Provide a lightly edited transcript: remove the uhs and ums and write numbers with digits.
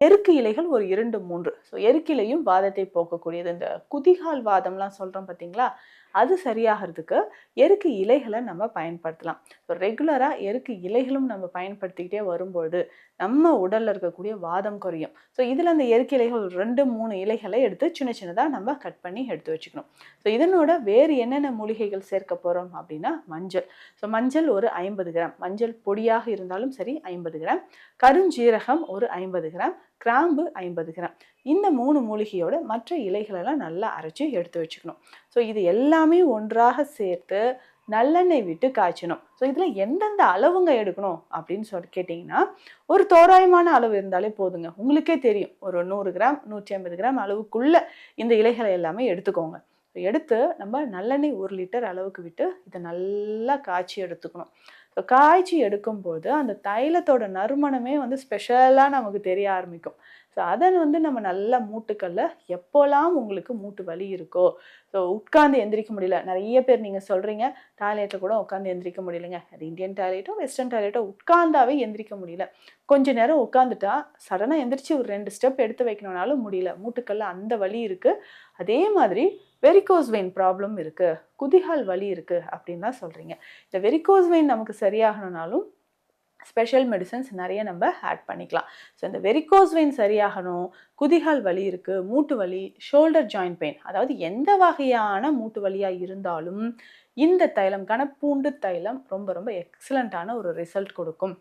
எருக்கு இலைகள் ஒரு 2, 3. ஸோ எருக்கு இலையும் வாதத்தை போக்கக்கூடியது. இந்த குதிகால் வாதம்லாம் சொல்றோம் பார்த்தீங்களா? அது சரியாகறதுக்கு எருக்கு இலைகள நம்ம பயன்படுத்தலாம். ஸோ ரெகுலரா எருக்கு இலைகளும் நம்ம பயன்படுத்திக்கிட்டே வரும்பொழுது, நம்ம உடல்ல இருக்கக்கூடிய வாதம் குறையும். ஸோ இதுல அந்த எருக்கு இலைகள் 2, 3 இலைகள எடுத்து சின்ன சின்னதா நம்ம கட் பண்ணி எடுத்து வச்சுக்கணும். ஸோ இதனோட வேறு என்னென்ன மூலிகைகள் சேர்க்க போறோம் அப்படின்னா, மஞ்சள். ஸோ மஞ்சள் ஒரு 50 கிராம். மஞ்சள் பொடியாக இருந்தாலும் சரி 50 கிராம். கருஞ்சீரகம் ஒரு 50 கிராம். கிராம்பு 50 கிராம். இந்த 3 மூலிகையோட மற்ற இலைகளெல்லாம் நல்லா அரைச்சு எடுத்து வச்சுக்கணும். ஸோ இது எல்லாமே ஒன்றாக சேர்த்து நல்லெண்ணெய் விட்டு காய்ச்சணும். ஸோ இதுல எந்தெந்த அளவுங்க எடுக்கணும் அப்படின்னு கேட்டீங்கன்னா, ஒரு தோராயமான அளவு இருந்தாலே போதுங்க. உங்களுக்கே தெரியும். ஒரு 100 கிராம், 150 கிராம் அளவுக்குள்ள இந்த இலைகளை எல்லாமே எடுத்துக்கோங்க. எடுத்து நம்ம நல்லெண்ணெய் 1 லிட்டர் அளவுக்கு விட்டு இதை நல்லா காய்ச்சி எடுத்துக்கணும். ஸோ காய்ச்சி எடுக்கும்போது அந்த தைலத்தோட நறுமணமே வந்து ஸ்பெஷலாக நமக்கு தெரிய ஆரம்பிக்கும். ஸோ அதை வந்து நம்ம நல்லா மூட்டுக்கல்ல எப்போல்லாம் உங்களுக்கு மூட்டு வலி இருக்கோ, ஸோ உட்கார்ந்து எந்திரிக்க முடியல, நிறைய பேர் நீங்கள் சொல்கிறீங்க டாய்லெட்டில் கூட உட்காந்து எந்திரிக்க முடியலைங்க, அது இந்தியன் டாய்லெட்டோ வெஸ்டர்ன் டாய்லெட்டோ உட்கார்ந்தாவே எந்திரிக்க முடியல, கொஞ்ச நேரம் உட்காந்துட்டா சடனாக எந்திரிச்சு ஒரு 2 ஸ்டெப் எடுத்து வைக்கணும்னாலும் முடியல, மூட்டுக்கல்ல அந்த வலி இருக்குது. அதே மாதிரி வெரிகோஸ் வெயின் ப்ராப்ளம் இருக்குது, குதிகால் வலி இருக்குது அப்படின்னு தான் சொல்கிறீங்க. இந்த வெரிகோஸ் வெயின் நமக்கு சரியாகணும்னாலும் ஸ்பெஷல் மெடிசன்ஸ் நிறைய நம்ம ஆட் பண்ணிக்கலாம். ஸோ இந்த வெரிகோஸ் வெயின் சரியாகணும், குதிகால் வலி இருக்குது, மூட்டு வலி, ஷோல்டர் ஜாயிண்ட் பெயின், அதாவது எந்த வகையான மூட்டு வலியாக இருந்தாலும் இந்த தைலம் கணப்பூண்டு தைலம் ரொம்ப ரொம்ப எக்ஸலண்ட்டான ஒரு ரிசல்ட் கொடுக்கும்.